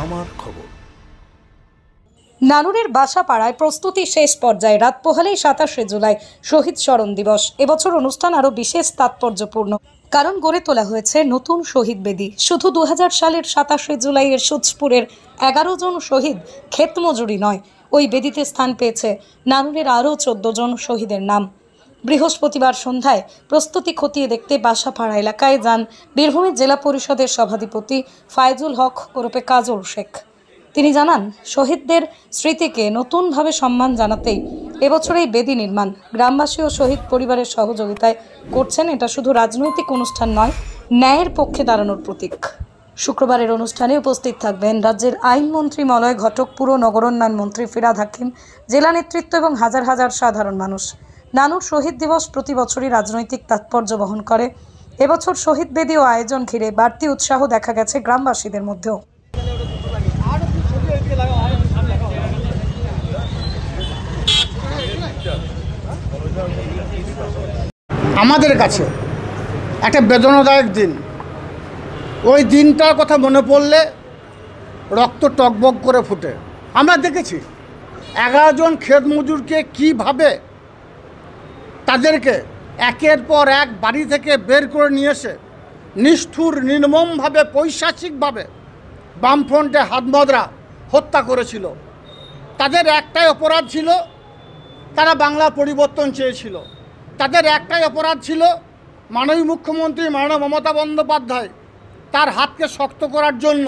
আমার খবর। নানুরের বাসাপাড়ায় প্রস্তুতি শেষ পর্যায়ে। রাত পোহালেই 27শে জুলাই শহীদ স্মরণ দিবস। এবছর অনুষ্ঠান আরো বিশেষ তাৎপর্যপূর্ণ, কারণ গড়ে তোলা হয়েছে নতুন শহীদ বেদি। শুধু 2000 সালের 27শে জুলাইয়ের সুচপুরের 11 জন শহীদ ক্ষেত মজুরি নয়, ওই বেদিতে স্থান পেয়েছে নানুরের আরও 14 জন শহীদের নাম। বৃহস্পতিবার সন্ধ্যায় প্রস্তুতি খতিয়ে দেখতে বাসাপাড়া এলাকায় যান বীরভূমের জেলা পরিষদের সভাধিপতি ফায়জুল হক ওরফে কাজল শেখ। তিনি জানান, শহীদদের স্মৃতিকে নতুনভাবে সম্মান জানাতেই এবছর এই বেদি নির্মাণ। গ্রামবাসী ও শহীদ পরিবারের সহযোগিতায় করছেন। এটা শুধু রাজনৈতিক অনুষ্ঠান নয়, ন্যায়ের পক্ষে দাঁড়ানোর প্রতীক। শুক্রবারের অনুষ্ঠানে উপস্থিত থাকবেন রাজ্যের আইনমন্ত্রী মলয় ঘটক, পুর নগরোন্নয়ন মন্ত্রী ফিরহাদ হাকিম, জেলা নেতৃত্ব এবং হাজার হাজার সাধারণ মানুষ। নানুর শহীদ দিবস প্রতি বছরই রাজনৈতিক তাৎপর্য বহন করে। এবছর শহীদ বেদি ও আয়োজন ঘিরে বাড়তি উৎসাহ দেখা গেছে গ্রামবাসীদের মধ্যেও। আমাদের কাছে একটা বেদনাদায়ক দিন। ওই দিনটার কথা মনে পড়লে রক্ত টকবক করে ফুটে। আমরা দেখেছি 11 জন ক্ষেত মজুরকে কীভাবে তাদেরকে একের পর এক বাড়ি থেকে বের করে নিয়ে এসে নিষ্ঠুর নির্মমভাবে পৈশাচিকভাবে বামফ্রন্টে হাতমদরা হত্যা করেছিল। তাদের একটাই অপরাধ ছিল, তারা বাংলার পরিবর্তন চেয়েছিল। তাদের একটাই অপরাধ ছিল, মাননীয় মুখ্যমন্ত্রী মাননীয় মমতা বন্দ্যোপাধ্যায় তার হাতকে শক্ত করার জন্য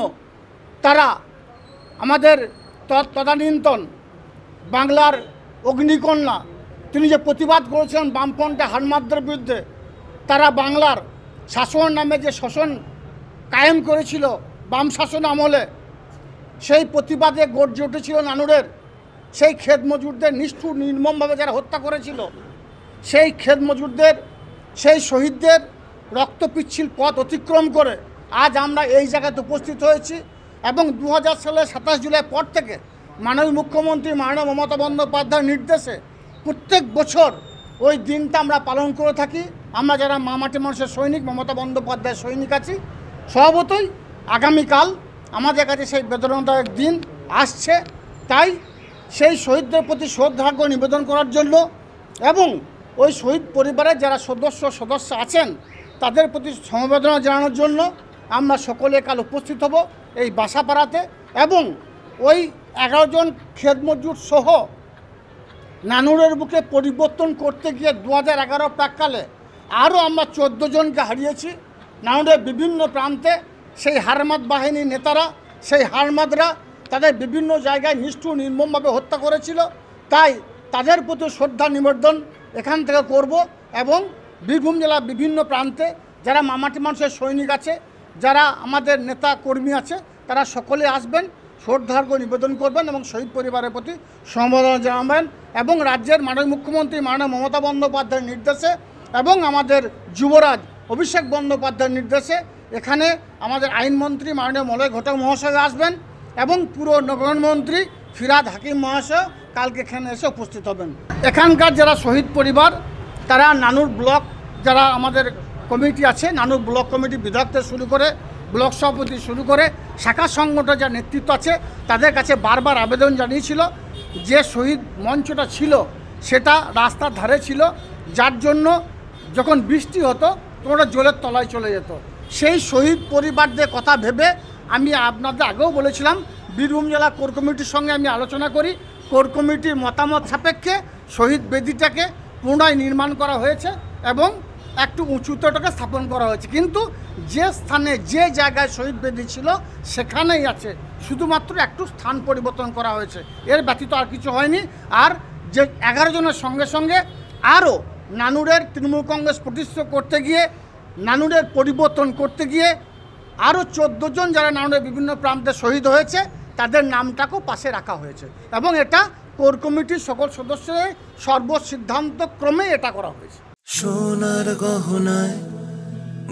তারা আমাদের তদানীন্তন বাংলার অগ্নিকন্যা তিনি যে প্রতিবাদ করেছিলেন বামফ্রন্টে হাতমাদ্রার বিরুদ্ধে, তারা বাংলার শাসন নামে যে শোষণ কায়েম করেছিল বাম শাসন আমলে, সেই প্রতিবাদে গর্জে উঠেছিল নানুরের সেই ক্ষেত মজুরদের নিষ্ঠুর নির্মমভাবে যারা হত্যা করেছিল। সেই ক্ষেত মজুরদের, সেই শহীদদের রক্তপিচ্ছিল পথ অতিক্রম করে আজ আমরা এই জায়গাতে উপস্থিত হয়েছি। এবং 2000 সালের 27 জুলাই পর থেকে মাননীয় মুখ্যমন্ত্রী মাননীয় মমতা বন্দ্যোপাধ্যায়ের নির্দেশে প্রত্যেক বছর ওই দিনটা আমরা পালন করে থাকি। আমরা যারা মামাটি মানুষের সৈনিক, মমতা বন্দ্যোপাধ্যায়ের সৈনিক আছি, স্বভাবতই আগামীকাল আমাদের কাছে সেই বেদনাদায়ক দিন আসছে। তাই সেই শহীদদের প্রতি শ্রদ্ধার্ঘ্য নিবেদন করার জন্য এবং ওই শহীদ পরিবারের যারা সদস্য আছেন তাদের প্রতি সমবেদনা জানানোর জন্য আমরা সকলে কাল উপস্থিত হব এই বাসাপাড়াতে। এবং ওই 11 জন ক্ষেত মজুর সহ নানুরের বুকে পরিবর্তন করতে গিয়ে 2011 প্রাককালে আরও আমরা 14 জনকে হারিয়েছি। নানুরের বিভিন্ন প্রান্তে সেই হারমাদ বাহিনীর নেতারা, সেই হারমাদরা তাদের বিভিন্ন জায়গায় নিষ্ঠুর নির্মমভাবে হত্যা করেছিল। তাই তাদের প্রতি শ্রদ্ধা নিবেদন এখান থেকে করব। এবং বীরভূম জেলার বিভিন্ন প্রান্তে যারা মামাটি মানুষের সৈনিক আছে, যারা আমাদের নেতা কর্মী আছে, তারা সকলে আসবেন, শ্রদ্ধার্ঘ্য নিবেদন করবেন এবং শহীদ পরিবারের প্রতি সমবেদনা জানাবেন। এবং রাজ্যের মাননীয় মুখ্যমন্ত্রী মাননীয় মমতা বন্দ্যোপাধ্যায়ের নির্দেশে এবং আমাদের যুবরাজ অভিষেক বন্দ্যোপাধ্যায়ের নির্দেশে এখানে আমাদের আইনমন্ত্রী মাননীয় মলয় ঘটক মহাশয় আসবেন এবং পুর নগরমন্ত্রী ফিরহাদ হাকিম মহাশয় কালকে এখানে এসে উপস্থিত হবেন। এখানকার যারা শহীদ পরিবার তারা নানুর ব্লক যারা আমাদের কমিটি আছে, নানুর ব্লক কমিটি বিধায়ক থেকে শুরু করে ব্লক সভাপতি শুরু করে শাখা সংগঠনের যা নেতৃত্ব আছে তাদের কাছে বারবার আবেদন জানিয়েছিল যে শহীদ মঞ্চটা ছিল সেটা রাস্তার ধারে ছিল, যার জন্য যখন বৃষ্টি হতো তোমরা জলের তলায় চলে যেত। সেই শহীদ পরিবারদের কথা ভেবে আমি আপনাদের আগেও বলেছিলাম বীরভূম জেলা কোর কমিটির সঙ্গে আমি আলোচনা করি। কোর কমিটির মতামত সাপেক্ষে শহীদ বেদিটাকে পুনরায় নির্মাণ করা হয়েছে এবং একটু উঁচুতেটাকে স্থাপন করা হয়েছে। কিন্তু যে স্থানে যে জায়গায় শহীদ বেদি ছিল সেখানেই আছে, শুধুমাত্র একটু স্থান পরিবর্তন করা হয়েছে, এর ব্যতীত আর কিছু হয়নি। আর যে 11 জনের সঙ্গে সঙ্গে আরও নানুরের তৃণমূল কংগ্রেস প্রতিষ্ঠা করতে গিয়ে, নানুরের পরিবর্তন করতে গিয়ে আরও 14 জন যারা নানুরের বিভিন্ন প্রান্তে শহীদ হয়েছে তাদের নামটাকেও পাশে রাখা হয়েছে। এবং এটা কোর কমিটির সকল সদস্যদের সর্বসিদ্ধান্ত ক্রমে এটা করা হয়েছে। সোনার গহনায়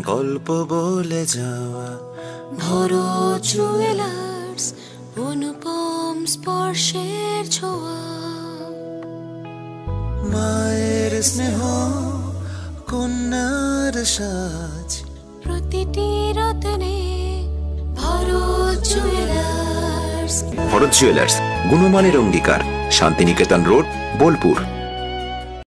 গল্প বলে যাওয়া ভরো জুয়েলার্স, অনুপম স্পর্শের ছোঁয়া, মায়ের স্নেহ কন্যার সাজ, প্রতিটি রত্নে ভরো জুয়েলার্স। ভরত জুয়েলার্স, গুণমানের অঙ্গীকার, শান্তিনিকেতন রোড, বোলপুর।